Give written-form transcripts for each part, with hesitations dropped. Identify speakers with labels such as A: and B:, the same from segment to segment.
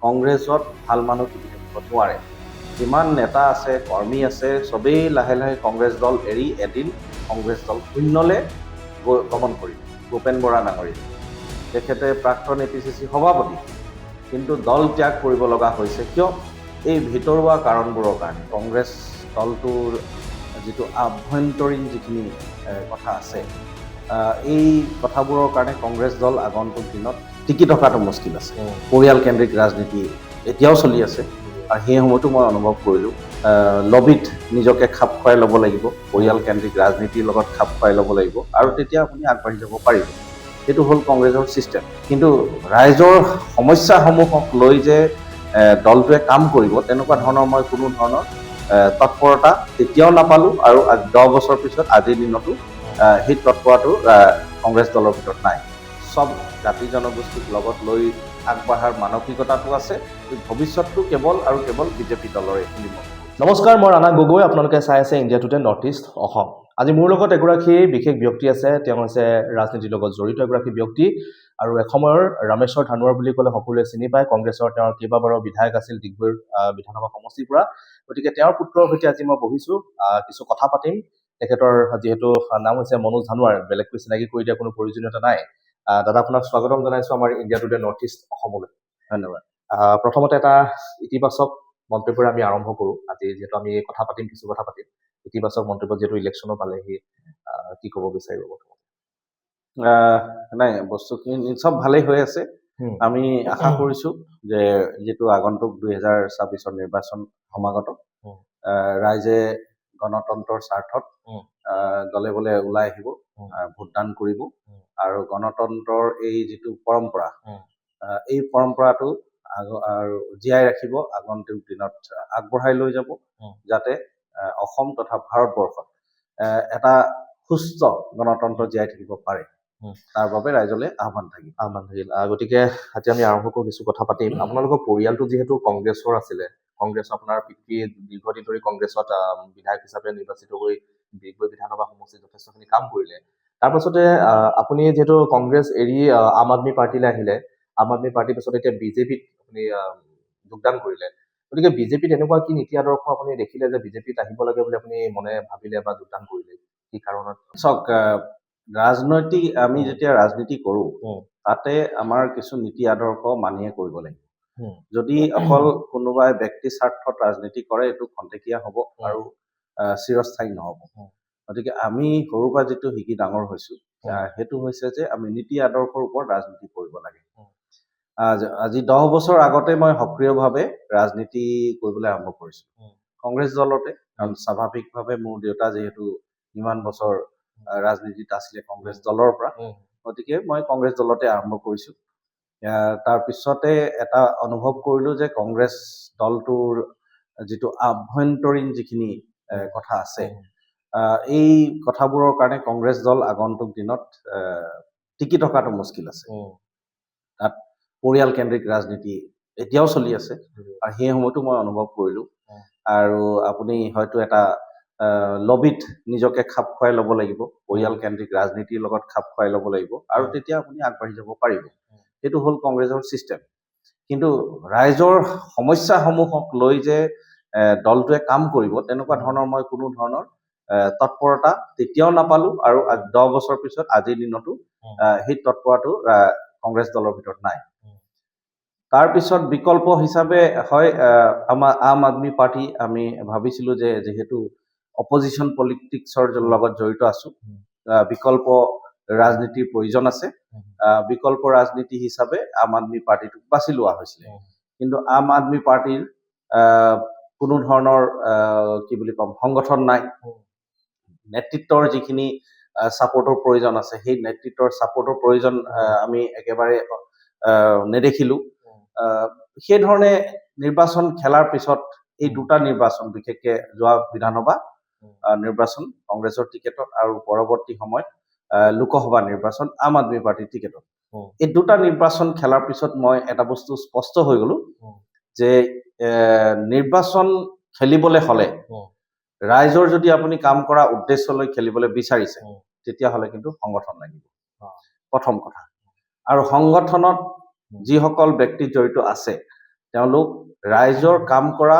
A: কংগ্ৰেছত ভাল মানুহ টিকি থাকিব নোৱাৰে। যিমান নেতা আছে, কৰ্মী আছে, চবেই লাহে লাহে কংগ্ৰেছ দল এৰি এদিন কংগ্ৰেছ দল শূন্যলৈ গমন কৰিব। ভূপেন বৰা ডাঙৰীয়া তেখেতে প্ৰাক্তন APCC সভাপতি, কিন্তু দল ত্যাগ কৰিব লগা হৈছে। কিয়? এই ভিতৰুৱা কাৰণবোৰৰ কাৰণে। কংগ্ৰেছ দলটোৰ যিটো আভ্যন্তৰীণ যিখিনি কথা আছে, এই কথাবোৰৰ কাৰণে কংগ্ৰেছ দল আগন্তুক দিনত টিকি থকাটো মুস্কিল আছে। পৰিয়ালকেন্দ্ৰিক ৰাজনীতি এতিয়াও চলি আছে, আৰু সেই সময়তো মই অনুভৱ কৰিলোঁ লবিত নিজকে খাপ খুৱাই ল'ব লাগিব, পৰিয়ালকেন্দ্ৰিক ৰাজনীতিৰ লগত খাপ খুৱাই ল'ব লাগিব, আৰু তেতিয়া আপুনি আগবাঢ়ি যাব পাৰিব। সেইটো হ'ল কংগ্ৰেছৰ ছিষ্টেম। কিন্তু ৰাইজৰ সমস্যাসমূহক লৈ যে দলটোৱে কাম কৰিব, তেনেকুৱা ধৰণৰ মই কোনো ধৰণৰ তৎপৰতা তেতিয়াও নাপালোঁ, আৰু 10 বছৰ পিছত আজিৰ দিনতো সেই তৎপৰতাটো কংগ্ৰেছ দলৰ ভিতৰত নাই। চব জাতি জনগোষ্ঠীক লগত লৈ আগবঢ়াৰ মানসিকতাটো আছে। ভৱিষ্যতটো কেৱল আৰু কেৱল বিজেপি দলৰে বুলি মই।
B: নমস্কাৰ, মই ৰাণা গগৈ। আপোনালোকে চাই আছে India today north east Assam. আজি মোৰ লগত এগৰাকী বিশেষ ব্যক্তি আছে। তেওঁ হৈছে ৰাজনীতিৰ লগত জড়িত এগৰাকী ব্যক্তি, আৰু এসময়ৰ ৰামেশ্বৰ ধানোৱাৰ বুলি ক'লে সকলোৱে চিনি পায়। কংগ্ৰেছৰ তেওঁৰ কেইবাবাৰৰ বিধায়ক আছিল ডিগবৈ বিধানসভা সমষ্টিৰ পৰা। গতিকে তেওঁৰ পুত্ৰৰ সৈতে আজি মই বহিছোঁ, কিছু কথা পাতিম। তেখেতৰ যিহেতু নাম হৈছে মনোজ ধানোৱাৰ, বেলেগকৈ চিনাকি কৰি দিয়াৰ কোনো প্ৰয়োজনীয়তা নাই। দাদা, আপোনাক স্বাগতম জনাইছোঁ আমাৰ ইণ্ডিয়া টুডে নৰ্থ ইষ্ট অসমলৈ।
A: ধন্যবাদ।
B: প্ৰথমতে এটা ইতিবাচক মন্তব্যৰে আমি আৰম্ভ কৰোঁ। আজি যিহেতু আমি কথা পাতিম, কিছু কথা পাতিম। ইতিবাচক মন্তব্য, যিহেতু ইলেকশ্যনো পালেহি, কি ক'ব বিচাৰিব?
A: নাই, বস্তুখিনি চব ভালেই হৈ আছে। আমি আশা কৰিছোঁ যে যিটো আগন্তুক 2026 নিৰ্বাচন সমাগত, ৰাইজে গণতন্ত্ৰৰ স্বাৰ্থত দলে বলে ওলাই আহিব, ভোটদান কৰিব, আৰু গণতন্ত্ৰৰ এই যিটো পৰম্পৰা, এই পৰম্পৰাটো আৰু জীয়াই ৰাখিব, আগন্তুক দিনত আগবঢ়াই লৈ যাব, যাতে অসম তথা ভাৰতবৰ্ষত এটা সুস্থ গণতন্ত্ৰ জীয়াই থাকিব পাৰে। তাৰ বাবে ৰাইজলৈ আহ্বান থাকিল।
B: গতিকে আজি আমি আৰম্ভ কৰোঁ, কিছু কথা পাতিম। আপোনালোকৰ পৰিয়ালটো যিহেতু কংগ্ৰেছৰ আছিলে, কংগ্ৰেছ আপোনাৰ পিতৃ দীৰ্ঘদিন ধৰি কংগ্ৰেছত বিধায়ক হিচাপে নিৰ্বাচিত হৈ ডিগবৈ বিধানসভা সমষ্টিত যথেষ্টখিনি কাম কৰিলে। তাৰপাছতে আপুনি যিহেতু কংগ্ৰেছ এৰি আম আদমি পাৰ্টিলৈ আহিলে, আম আদমি পাৰ্টিৰ পিছত এতিয়া বিজেপিত আপুনি যোগদান কৰিলে। গতিকে বিজেপিত এনেকুৱা কি নীতি আদৰ্শ আপুনি দেখিলে যে বিজেপিত আহিব লাগে বুলি আপুনি মনে ভাবিলে বা যোগদান কৰিলে? কি কাৰণত?
A: চাওক, আমি যেতিয়া ৰাজনীতি কৰোঁ, তাতে আমাৰ কিছু নীতি আদৰ্শ মানিয়ে কৰিব লাগিব। যদি অকল কোনোবাই ব্যক্তি স্বাৰ্থত ৰাজনীতি কৰে, এইটো খন্তেকীয়া হ'ব আৰু চিৰস্থায়ী নহ'ব। গতিকে আমি সৰুৰ পৰা যিটো শিকি ডাঙৰ হৈছোঁ, সেইটো হৈছে যে আমি নীতি আদৰ্শৰ ওপৰত ৰাজনীতি কৰিব লাগে। আজি 10 বছৰ আগতে মই সক্ৰিয়ভাৱে ৰাজনীতি কৰিবলৈ আৰম্ভ কৰিছোঁ কংগ্ৰেছ দলতে। কাৰণ স্বাভাৱিকভাৱে মোৰ দেউতা যিহেতু ইমান বছৰ ৰাজনীতিত আছিলে কংগ্ৰেছ দলৰ পৰা, গতিকে মই কংগ্ৰেছ দলতে আৰম্ভ কৰিছোঁ। তাৰপিছতে এটা অনুভৱ কৰিলোঁ যে কংগ্ৰেছ দলটোৰ যিটো আভ্যন্তৰীণ যিখিনি কথা আছে, এই কথাবোৰৰ কাৰণে কংগ্ৰেছ দল আগন্তুক দিনত টিকি থকাটো মুস্কিল আছে। তাত পৰিয়ালকেন্দ্ৰিক ৰাজনীতি এতিয়াও চলি আছে, আৰু সেই সময়তো মই অনুভৱ কৰিলোঁ। আৰু আপুনি হয়তো এটা লবিত নিজকে খাপ খুৱাই ল'ব লাগিব, পৰিয়ালকেন্দ্ৰিক ৰাজনীতিৰ লগত খাপ খুৱাই ল'ব লাগিব, আৰু তেতিয়া আপুনি আগবাঢ়ি যাব পাৰিব। সেইটো হ'ল কংগ্ৰেছৰ ছিষ্টেম। কিন্তু ৰাইজৰ সমস্যাসমূহক লৈ যে দলটোৱে কাম কৰিব, তেনেকুৱা ধৰণৰ মই কোনো ধৰণৰ তৎপৰতা তেতিয়াও নাপালোঁ, আৰু 10 বছৰ পিছত আজিৰ দিনতো সেই তৎপৰতাটো কংগ্ৰেছ দলৰ ভিতৰত নাই। তাৰপিছত বিকল্প হিচাপে হয় আমাৰ আম আদমি পাৰ্টি। আমি ভাবিছিলোঁ যে যিহেতু অপজিশ্যন পলিটিক্সৰ লগত জড়িত আছোঁ, বিকল্প ৰাজনীতিৰ প্ৰয়োজন আছে। বিকল্প ৰাজনীতি হিচাপে আম আদমি পাৰ্টিটোক বাছি লোৱা হৈছিলে। কিন্তু আম আদমি পাৰ্টিৰ কোনো ধৰণৰ কি বুলি ক'ম, সংগঠন নাই। নেতৃত্বৰ যিখিনি ছাপোৰ্টৰ প্ৰয়োজন আছে, সেই নেতৃত্বৰ ছাপোৰ্টৰ প্ৰয়োজন আমি একেবাৰে নেদেখিলোঁ। সেইধৰণে নিৰ্বাচন খেলাৰ পিছত এই দুটা নিৰ্বাচন, বিশেষকে যোৱা বিধানসভা নিৰ্বাচন কংগ্ৰেছৰ টিকেটত, আৰু পৰৱৰ্তী সময়ত লোকসভা নিৰ্বাচন আম আদমি পাৰ্টিৰ টিকেটত, এই দুটা নিৰ্বাচন খেলাৰ পিছত মই এটা বস্তু স্পষ্ট হৈ গ'লো যে নিৰ্বাচন খেলিবলৈ হ'লে, ৰাইজৰ যদি আপুনি কাম কৰা উদ্দেশ্য লৈ খেলিবলৈ বিচাৰিছে, তেতিয়াহ'লে কিন্তু সংগঠন লাগিব, প্ৰথম কথা। আৰু সংগঠনত যিসকল ব্যক্তি জড়িত আছে, তেওঁলোক ৰাইজৰ কাম কৰা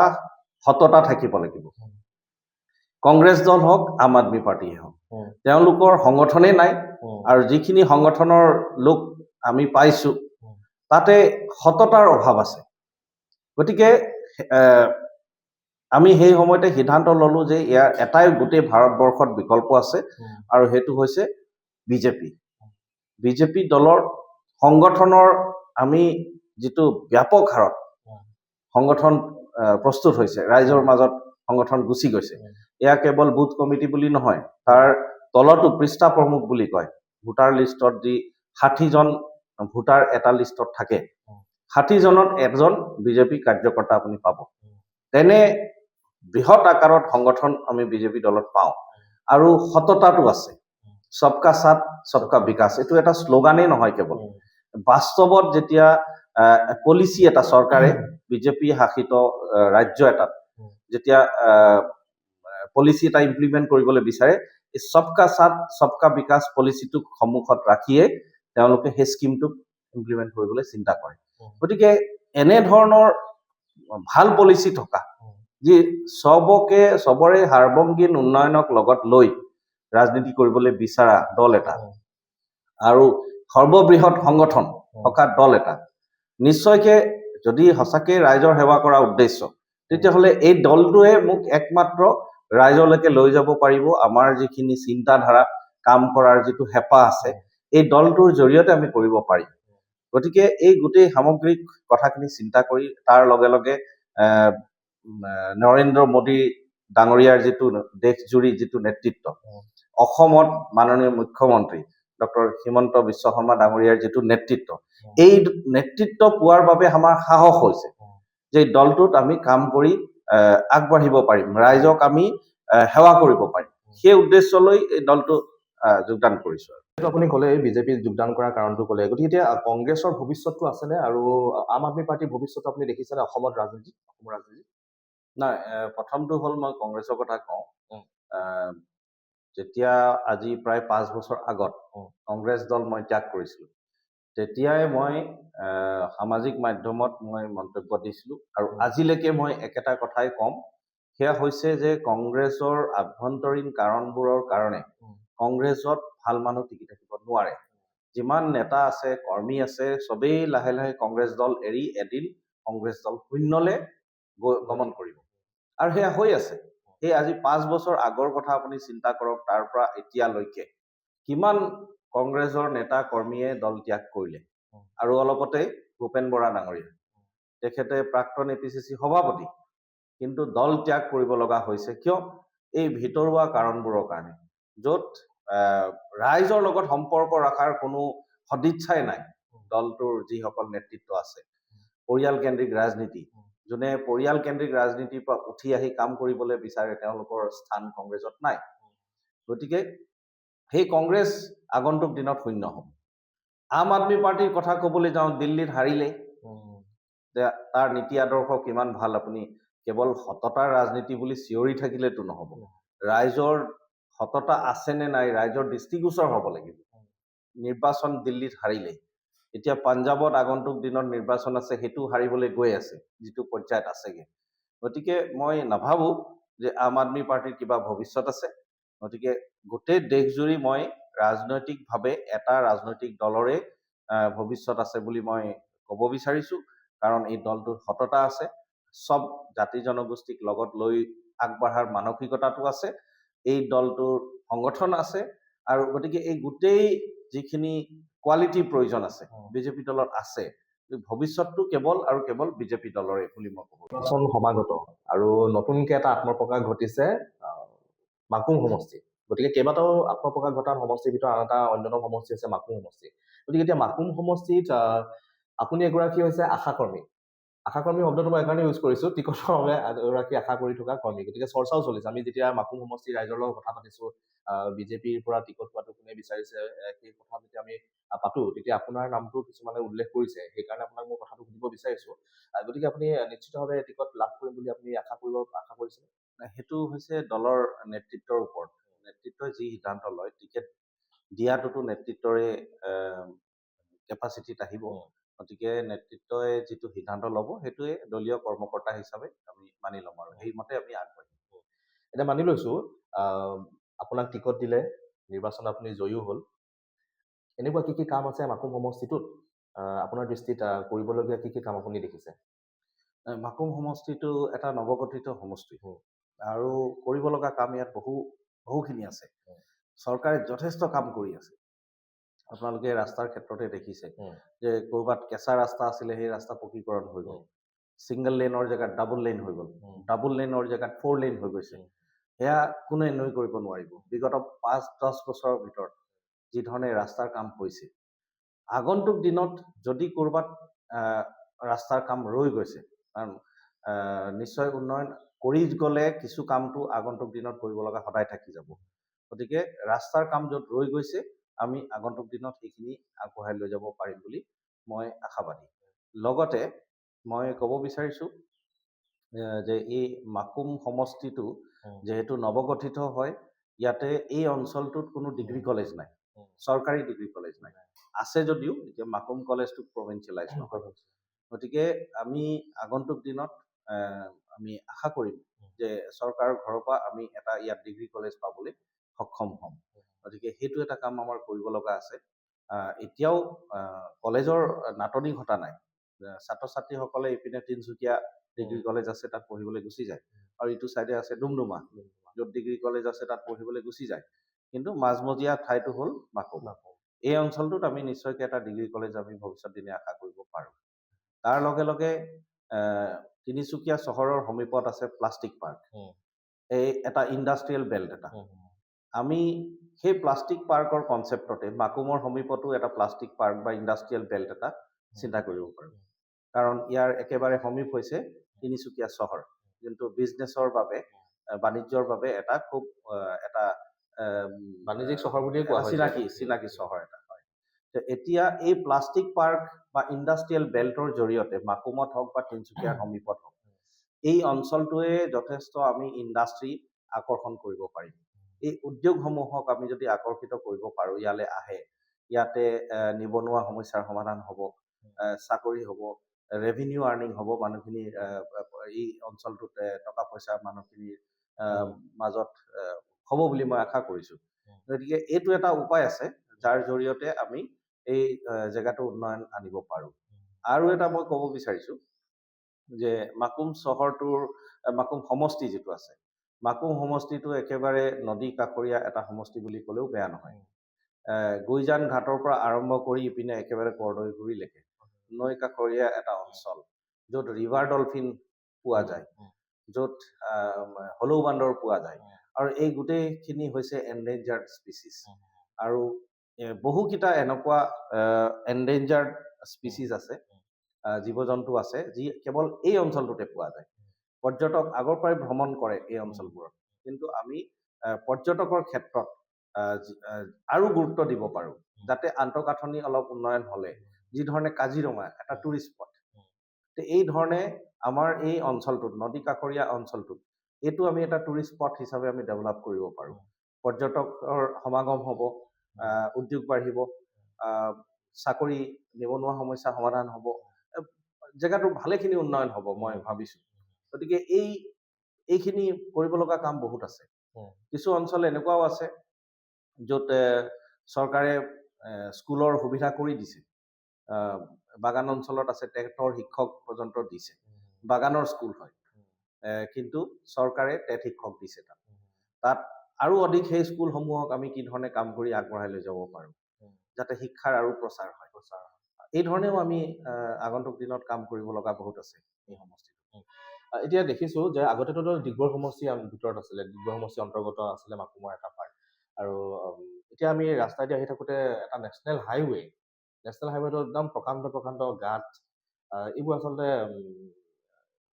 A: সততা থাকিব লাগিব। কংগ্ৰেছ দল হওক, আম আদমি পাৰ্টিয়ে হওক, তেওঁলোকৰ সংগঠনেই নাই, আৰু যিখিনি সংগঠনৰ লোক আমি পাইছো তাতে সততাৰ অভাৱ আছে। গতিকে আমি সেই সময়তে সিদ্ধান্ত ললো যে ইয়াৰ এটাই গোটেই ভাৰতবৰ্ষত বিকল্প আছে, আৰু সেইটো হৈছে বিজেপি। বিজেপি দলৰ সংগঠনৰ আমি যিটো ব্যাপক হাৰত সংগঠন প্ৰস্তুত হৈছে, ৰাইজৰ মাজত সংগঠন গুচি গৈছে। এয়া কেৱল বুথ কমিটি বুলি নহয়, তাৰ তলতো পৃষ্ঠা প্ৰমুখ বুলি কয়। ভোটাৰ লিষ্টত যি 60জন ভোটাৰ এটা লিষ্টত থাকে, 60জনত এজন বিজেপি কাৰ্যকৰ্তা আপুনি পাব। তেনে বৃহৎ আকাৰত সংগঠন আমি বিজেপি দলত পাওঁ, আৰু সততাটো আছে। সবকা সাথ সবকা বিকাশ, এইটো এটা শ্লোগানেই নহয় কেৱল। বাস্তৱত যেতিয়া পলিচি এটা চৰকাৰে বিজেপি শাসিত ৰাজ্য এটাত যেতিয়া পলিচি এটা ইমপ্লিমেণ্ট কৰিবলৈ বিচাৰে, এই সবকা সাথ সবকা বিকাশ পলিচিটোক সন্মুখত ৰাখিয়ে তেওঁলোকে সেই স্কিমটোক ইমপ্লিমেণ্ট কৰিবলৈ চিন্তা কৰে। গতিকে এনেধৰণৰ ভাল পলিচি থকা, যি চবৰে সাৰ্বংগীন উন্নয়নক লগত লৈ ৰাজনীতি কৰিবলৈ বিচৰা দল এটা, আৰু সৰ্ববৃহৎ সংগঠন থকা দল এটা, নিশ্চয়কে যদি সঁচাকে ৰাইজৰ সেৱা কৰা উদ্দেশ্য, তেতিয়াহ'লে এই দলটোৱে মোক একমাত্ৰ ৰাইজলৈকে লৈ যাব পাৰিব। আমাৰ যিখিনি চিন্তাধাৰা, কাম কৰাৰ যিটো হেঁপাহ আছে, এই দলটোৰ জৰিয়তে আমি কৰিব পাৰিম। গতিকে এই গোটেই সামগ্ৰিক কথাখিনি চিন্তা কৰি, তাৰ লগে লগে নৰেন্দ্ৰ মোদী ডাঙৰীয়াৰ যিটো দেশজুৰি যিটো নেতৃত্ব, অসমত মাননীয় মুখ্যমন্ত্ৰী ডক্টৰ হিমন্ত বিশ্ব শৰ্মা ডাঙৰীয়াৰ যিটো নেতৃত্ব, এই নেতৃত্ব পোৱাৰ বাবে আমাৰ সাহস হৈছে যে দলটোত আমি কাম কৰি আগবাঢ়িব পাৰিম, ৰাইজক আমি সেৱা কৰিব পাৰিম। সেই উদ্দেশ্যলৈ এই দলটো যোগদান কৰিছো।
B: আপুনি ক'লে বিজেপিত যোগদান কৰাৰ কাৰণটো ক'লে, গতিকে এতিয়া কংগ্ৰেছৰ ভৱিষ্যতটো আছেনে, আৰু আম আদমি পাৰ্টিৰ ভৱিষ্যতটো আপুনি দেখিছেনে অসমৰ ৰাজনীতি?
A: নাই, প্ৰথমটো হ'ল মই কংগ্ৰেছৰ কথা কওঁ। যেতিয়া আজি প্ৰায় 5 বছৰ আগত কংগ্ৰেছ দল মই ত্যাগ কৰিছিলো, তেতিয়াই মই সামাজিক মাধ্যমত মই মন্তব্য দিছিলো, আৰু আজিলৈকে মই একেটা কথাই ক'ম, সেয়া হৈছে যে কংগ্ৰেছৰ আভ্যন্তৰীণ কাৰণবোৰৰ কাৰণে কংগ্ৰেছত ভাল মানুহ টিকি থাকিব নোৱাৰে। যিমান নেতা আছে, কৰ্মী আছে, চবেই লাহে লাহে কংগ্ৰেছ দল এৰি এদিন কংগ্ৰেছ দল শূন্যলৈ গমন কৰিব, আৰু সেয়া হৈ আছে। সেই আজি 5 বছৰ আগৰ কথা আপুনি চিন্তা কৰক, তাৰ পৰা এতিয়ালৈকে কিমান কংগ্ৰেছৰ নেতা কৰ্মীয়ে দল ত্যাগ কৰিলে। আৰু অলপতে ভূপেন বৰা ডাঙৰীয়া, তেখেতে প্ৰাক্তন APCC সভাপতি, কিন্তু দল ত্যাগ কৰিব লগা হৈছে। কিয়? এই ভিতৰুৱা কাৰণবোৰৰ কাৰণে, য'ত ৰাইজৰ লগত সম্পৰ্ক ৰখাৰ কোনো সদিচ্ছাই নাই দলটোৰ যিসকল নেতৃত্ব আছে। পৰিয়ালকেন্দ্ৰিক ৰাজনীতি, যোনে পৰিয়ালকেন্দ্ৰিক ৰাজনীতিৰ পৰা উঠি আহি কাম কৰিবলৈ বিচাৰে, তেওঁলোকৰ স্থান কংগ্ৰেছত নাই। গতিকে সেই কংগ্ৰেছ আগন্তুক দিনত শূন্য হ'ব। আম আদমি পাৰ্টিৰ কথা ক'বলৈ যাওঁ, দিল্লীত হাৰিলে, তাৰ নীতি আদৰ্শ কিমান ভাল, আপুনি কেৱল সততাৰ ৰাজনীতি বুলি চিঞৰি থাকিলেতো নহ'ব। ৰাইজৰ সততা আছে নে নাই, ৰাইজৰ দৃষ্টিগোচৰ হ'ব লাগিব। নিৰ্বাচন দিল্লীত হাৰিলে, এতিয়া পাঞ্জাৱত আগন্তুক দিনত নিৰ্বাচন আছে, সেইটো হাৰিবলৈ গৈ আছে, যিটো পৰ্যায়ত আছেগে। গতিকে মই নাভাবো যে আম আদমি পাৰ্টিৰ কিবা ভৱিষ্যত আছে। গতিকে গোটেই দেশজুৰি মই ৰাজনৈতিকভাৱে এটা ৰাজনৈতিক দলৰে ভৱিষ্যত আছে বুলি মই ক'ব বিচাৰিছো, কাৰণ এই দলটোৰ সততা আছে, সব জাতি জনগোষ্ঠীক লগত লৈ আগবঢ়াৰ মানসিকতাটো আছে, এই দলটোৰ সংগঠন আছে, আৰু গতিকে এই গোটেই যিখিনি কোৱালিটিৰ প্ৰয়োজন আছে বিজেপি দলত আছে। ভৱিষ্যতটো কেৱল আৰু কেৱল বিজেপি দলৰে বুলি মই ক'ব।
B: নিৰ্বাচন সমাগত, আৰু নতুনকে এটা আত্মপ্ৰকাশ ঘটিছে মাকুম সমষ্টি। গতিকে কেইবাটাও আত্মপ্ৰকাশ ঘটা সমষ্টিৰ ভিতৰত আন এটা অন্যতম সমষ্টি হৈছে মাকুম সমষ্টি। গতিকে এতিয়া মাকুম সমষ্টিত আপুনি এগৰাকী হৈছে আশাকৰ্মী। আশাকৰ্মী শব্দটো মই এইকাৰণে ইউজ কৰিছো, টিকটৰ বাবে এগৰাকী আশা কৰি থকা কৰ্মী। গতিকে চৰ্চাও চলিছে, আমি যেতিয়া মাকুম সমষ্টিৰ ৰাইজৰ লগত কথা পাতিছো, বিজেপিৰ পৰা টিকট পোৱাটো কোনে বিচাৰিছে, সেই কথা যেতিয়া আমি পাতো, তেতিয়া আপোনাৰ নামটো কিছুমানে উল্লেখ কৰিছে। সেইকাৰণে আপোনাক মই কথাটো সুধিব বিচাৰিছো। গতিকে আপুনি নিশ্চিতভাৱে টিকট লাভ কৰিম বুলি আপুনি আশা কৰিছে?
A: সেইটো হৈছে দলৰ নেতৃত্বৰ ওপৰত। নেতৃত্বই যি সিদ্ধান্ত লয়, টিকেট দিয়াটোতো নেতৃত্বৰে কেপাচিটিত আহিব। গতিকে নেতৃত্বই যিটো সিদ্ধান্ত ল'ব সেইটোৱে দলীয় কৰ্মকৰ্তা হিচাপে আমি মানি ল'ম আৰু সেইমতে আমি আগবাঢ়িম।
B: এতিয়া মানি লৈছো আপোনাক টিকট দিলে, নিৰ্বাচনত আপুনি জয়ীও হ'ল। এনেকুৱা কি কাম আছে মাকুম সমষ্টিটোত আপোনাৰ দৃষ্টিত কৰিবলগীয়া কি কাম আপুনি দেখিছে?
A: মাকুম সমষ্টিটো এটা নৱগঠিত সমষ্টি আৰু কৰিব লগা কাম ইয়াত বহুখিনি আছে। চৰকাৰে যথেষ্ট কাম কৰি আছে। আপোনালোকে ৰাস্তাৰ ক্ষেত্ৰতে দেখিছে যে ক'ৰবাত কেঁচা ৰাস্তা আছিলে, সেই ৰাস্তা পকীকৰণ হৈ গ'ল। ছিংগল লেনৰ জেগাত ডাবল লেন হৈ গ'ল, ডাবল লেনৰ জেগাত 4 লেন হৈ গৈছে। সেয়া কোনে নৈ কৰিব নোৱাৰিব। বিগত 5-10 বছৰৰ ভিতৰত যি ধৰণে ৰাস্তাৰ কাম হৈছে, আগন্তুক দিনত যদি ক'ৰবাত ৰাস্তাৰ কাম ৰৈ গৈছে, কাৰণ নিশ্চয় উন্নয়ন কৰি গ'লে কিছু কামটো আগন্তুক দিনত কৰিব লগা সদায় থাকি যাব। গতিকে ৰাস্তাৰ কাম য'ত ৰৈ গৈছে, আমি আগন্তুক দিনত সেইখিনি আগবঢ়াই লৈ যাব পাৰিম বুলি মই আশাবাদী। লগতে মই ক'ব বিচাৰিছোঁ যে এই মাকুম সমষ্টিটো যিহেতু নৱগঠিত হয়, ইয়াতে এই অঞ্চলটোত কোনো ডিগ্ৰী কলেজ নাই, চৰকাৰী ডিগ্ৰী কলেজ নাই। আছে যদিও এতিয়া মাকুম কলেজটো প্ৰভিঞ্চিয়েলাইজ নহয়। গতিকে আমি আগন্তুক দিনত আমি আশা কৰিম যে চৰকাৰৰ ঘৰৰ পৰা আমি এটা ইয়াত ডিগ্ৰী কলেজ পাবলৈ সক্ষম হ'ম। গতিকে সেইটো এটা কাম আমাৰ কৰিব লগা আছে। এতিয়াও কলেজৰ নাটনি ঘটা নাই। ছাত্ৰ ছাত্ৰীসকলে ইপিনে তিনিচুকীয়া ডিগ্ৰী কলেজ আছে, তাত পঢ়িবলৈ গুচি যায়, আৰু ইটো চাইডে আছে ডুমডুমা, য'ত ডিগ্ৰী কলেজ আছে তাত পঢ়িবলৈ গুচি যায়। কিন্তু মাজমজিয়া ঠাইটো হ'ল মাকুম। এই অঞ্চলটোত আমি নিশ্চয়কৈ এটা ডিগ্ৰী কলেজ আমি ভৱিষ্যত দিনে আশা কৰিব পাৰোঁ। তাৰ লগে লগে তিনিচুকীয়া চহৰৰ সমীপত আছে প্লাষ্টিক পাৰ্ক, এই এটা ইণ্ডাষ্ট্ৰিয়েল বেল্ট এটা। আমি সেই প্লাষ্টিক পাৰ্কৰ কনচেপ্টতে মাকুমৰ সমীপতো এটা প্লাষ্টিক পাৰ্ক বা ইণ্ডাষ্ট্ৰিয়েল বেল্ট এটা চিন্তা কৰিব পাৰোঁ। কাৰণ ইয়াৰ একেবাৰে সমীপ হৈছে তিনিচুকীয়া চহৰ, যোনটো বিজনেছৰ বাবে, বাণিজ্যৰ বাবে এটা খুব এটা
B: বাণিজ্যিক চহৰ বুলিয়ে কোৱা হয়,
A: চিনাকি চহৰ এটা হয়। এতিয়া এই প্লাষ্টিক পাৰ্ক বা ইণ্ডাষ্ট্ৰিয়েল বেল্টৰ জৰিয়তে মাকুমত হওক বা তিনিচুকীয়াৰ সমীপত হওক, এই অঞ্চলটোৱে যথেষ্ট আমি ইণ্ডাষ্ট্ৰী আকৰ্ষণ কৰিব পাৰিম। এই উদ্যোগসমূহক আমি যদি আকৰ্ষিত কৰিব পাৰোঁ, ইয়ালৈ আহে, ইয়াতে নিবনুৱা সমস্যাৰ সমাধান হ'ব, চাকৰি হ'ব, ৰেভিনিউ আৰ্নিং হ'ব, মানুহখিনিৰ এই অঞ্চলটোত টকা পইচা মানুহখিনিৰ মাজত হ'ব বুলি মই আশা কৰিছোঁ। গতিকে এইটো এটা উপায় আছে যাৰ জৰিয়তে আমি এই জেগাটো উন্নয়ন আনিব পাৰোঁ। আৰু এটা মই ক'ব বিচাৰিছোঁ যে মাকুম চহৰটোৰ মাকুম সমষ্টি যিটো আছে, মাকুম সমষ্টিটো একেবাৰে নদী কাষৰীয়া এটা সমষ্টি বুলি ক'লেও বেয়া নহয়। গুইজান ঘাটৰ পৰা আৰম্ভ কৰি ইপিনে একেবাৰে কৰ্দৈগুৰিলৈকে নৈ কাষৰীয়া এটা অঞ্চল, য'ত ৰিভাৰ ডলফিন পোৱা যায়, য'ত হলৌ বান্দৰ পোৱা যায়, আৰু এই গোটেইখিনি হৈছে এনডেঞ্জাৰ্ড স্পিচিছ। আৰু বহুকেইটা এনেকুৱা এনডেঞ্জাৰ্ড স্পিচিছ আছে, জীৱ জন্তু আছে, যি কেৱল এই অঞ্চলটোতে পোৱা যায়। পৰ্যটক আগৰ পৰাই ভ্ৰমণ কৰে এই অঞ্চলবোৰত, কিন্তু আমি পৰ্যটকৰ ক্ষেত্ৰত আৰু গুৰুত্ব দিব পাৰোঁ, যাতে আন্তঃগাঁথনি অলপ উন্নয়ন হ'লে, যি ধৰণে কাজিৰঙা এটা টুৰিষ্ট স্পট, এই ধৰণে আমাৰ এই অঞ্চলটোত, নদী কাষৰীয়া অঞ্চলটোত, এইটো আমি এটা টুৰিষ্ট স্পট হিচাপে আমি ডেভেলপ কৰিব পাৰোঁ। পৰ্যটকৰ সমাগম হ'ব, উদ্যোগ বাঢ়িব, চাকৰি নিবনুৱা সমস্যা সমাধান হ'ব, জেগাটো ভালেখিনি উন্নয়ন হ'ব মই ভাবিছোঁ। গতিকে এইখিনি কৰিব লগা কাম বহুত আছে। কিছু অঞ্চল এনেকুৱাও আছে য'ত চৰকাৰে স্কুলৰ সুবিধা কৰি দিছে। বাগান অঞ্চলত আছে, টেটৰ শিক্ষক পৰ্যন্ত দিছে, বাগানৰ স্কুল হয়, কিন্তু চৰকাৰে টেট শিক্ষক দিছে তাত আৰু অধিক সেই স্কুলসমূহক আমি কি ধৰণে কাম কৰি আগবঢ়াই লৈ যাব পাৰোঁ, যাতে শিক্ষাৰ আৰু প্ৰচাৰ হয়। এই ধৰণেও আমি আগন্তুক দিনত কাম কৰিব লগা বহুত আছে এই সমষ্টিত।
B: এতিয়া দেখিছোঁ যে আগতেতো ডিগবৈ সমষ্টি ভিতৰত আছিলে, ডিগবৈ সমষ্টিৰ অন্তৰ্গত আছিলে মাকুমৰ এটা পাৰ্ট, আৰু এতিয়া আমি ৰাস্তাইদি আহি থাকোঁতে এটা নেশ্যনেল হাইৱেটো একদম প্ৰকাণ্ড গাঁত, এইবোৰ আচলতে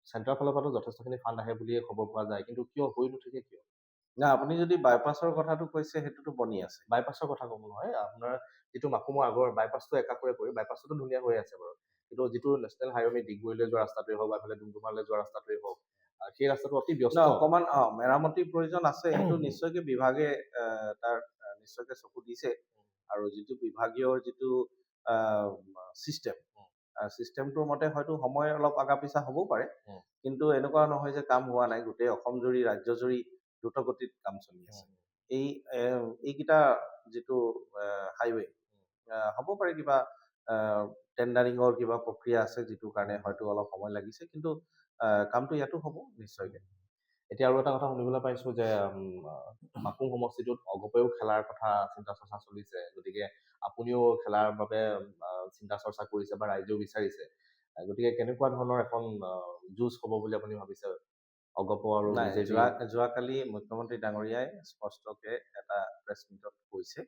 B: চেণ্টাৰৰ ফালৰ পৰাতো যথেষ্টখিনি ফাণ্ড আহে বুলিয়ে খবৰ পোৱা যায়, কিন্তু কিয় হৈ নুঠেগে কিয়?
A: না, আপুনি যদি বাইপাছৰ কথাটো কৈছে, সেইটোতো বনি আছে।
B: বাইপাছৰ কথা ক'ব নহয়, আপোনাৰ যিটো মাকুমৰ আগৰ বাইপাছটো একাষৰে কৰি, বাইপাছটোতো ধুনীয়া হৈ আছে বাৰু, কিন্তু যিটো নেশ্যনেল হাইৱে আমি ডিগবৈলৈ যোৱা ৰাস্তাটোৱে হওক বা এইফালে ডুমডুমালৈ যোৱা ৰাস্তাটোৱে হওক, সেই ৰাস্তাটো অতি ব্যস্ত।
A: অকণমান মেৰামতিৰ প্ৰয়োজন আছে, সেইটো নিশ্চয়কৈ বিভাগে তাৰ নিশ্চয়কৈ চকু দিছে। আৰু যিটো বিভাগীয় যিটো ছিষ্টেম, চিষ্টেমটোৰ মতে হয়তো সময় অলপ আগা পিছা হ'বও পাৰে,
B: উম।
A: কিন্তু এনেকুৱা নহয় যে কাম হোৱা নাই। গোটেই অসম জুৰি ৰাজ্যজুৰি দ্ৰুতগতিত কাম চলি আছে। এই এইকেইটা যিটো হাইৱে হ'ব পাৰে কিবা টেণ্ডাৰিঙৰ কিবা প্ৰক্ৰিয়া আছে, যিটোৰ কাৰণে হয়তো অলপ সময় লাগিছে, কিন্তু কামটো ইয়াতো হ'ব নিশ্চয়কৈ।
B: এতিয়া আৰু এটা কথা শুনিবলৈ পাইছো যে মাকুম সমষ্টিটোত অগপেও খেলাৰ কথা চিন্তা চৰ্চা চলিছে, গতিকে আপুনিও খেলাৰ বাবে চিন্তা চৰ্চা কৰিছে বা ৰাইজেও বিচাৰিছে, গতিকে কেনেকুৱা ধৰণৰ এখন যুঁজ হ'ব বুলি আপুনি ভাবিছে অগপ আৰু
A: নাই,
B: বিজেপি?
A: যোৱাকালি মুখ্যমন্ত্ৰী ডাঙৰীয়াই স্পষ্টকে এটা প্ৰেছ মিটত কৈছে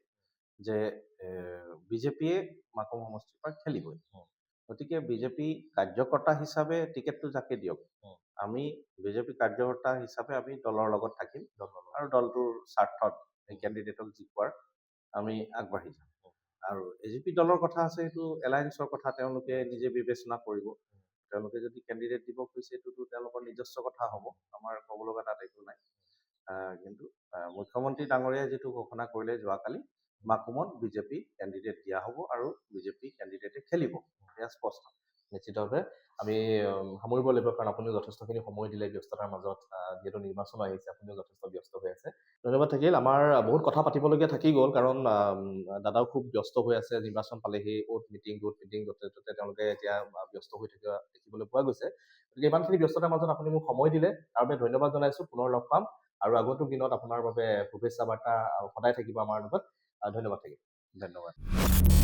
A: যে বিজেপিয়ে মাকুম সমষ্টিৰ পৰা খেলিবই। গতিকে বিজেপি কাৰ্যকৰ্তা হিচাপে টিকেটটো যাকে দিয়ক, আমি বিজেপি কাৰ্যকৰ্তা হিচাপে আমি দলৰ লগত থাকিম আৰু দলটোৰ স্বাৰ্থত এই কেণ্ডিডেটক জিকোৱাৰ আমি আগবাঢ়ি যাম। আৰু এজিপি দলৰ কথা আছে, সেইটো এলায়েন্সৰ কথা, তেওঁলোকে নিজে বিবেচনা কৰিব। তেওঁলোকে যদি কেণ্ডিডেট দিব খুজিছে, এইটোতো তেওঁলোকৰ নিজস্ব কথা হ'ব, আমাৰ ক'ব লগা তাত একো নাই। কিন্তু মুখ্যমন্ত্ৰী ডাঙৰীয়াই যিটো ঘোষণা কৰিলে যোৱাকালি, মাকুমত বিজেপি কেণ্ডিডেট দিয়া হ'ব আৰু বিজেপি কেণ্ডিডেটে খেলিব, এয়া স্পষ্ট।
B: নিশ্চিতভাৱে আমি সামৰিব লাগিব, কাৰণ আপুনিও যথেষ্টখিনি সময় দিলে ব্যস্ততাৰ মাজত, যিহেতু নিৰ্বাচন আহিছে আপুনিও যথেষ্ট ব্যস্ত হৈ আছে। ধন্যবাদ থাকিল। আমাৰ বহুত কথা পাতিবলগীয়া থাকি গ'ল, কাৰণ দাদাও খুব ব্যস্ত হৈ আছে, নিৰ্বাচন পালেহি, অ'ট মিটিং য'তে ত'তে তেওঁলোকে এতিয়া ব্যস্ত হৈ থকা দেখিবলৈ পোৱা গৈছে। গতিকে ইমানখিনি ব্যস্ততাৰ মাজত আপুনি মোক সময় দিলে, তাৰ বাবে ধন্যবাদ জনাইছোঁ। পুনৰ লগ পাম আৰু আগন্তুক দিনত আপোনাৰ বাবে শুভেচ্ছা বাৰ্তা সদায় থাকিব আমাৰ লগত। ধন্যবাদ থাকিল।
A: ধন্যবাদ।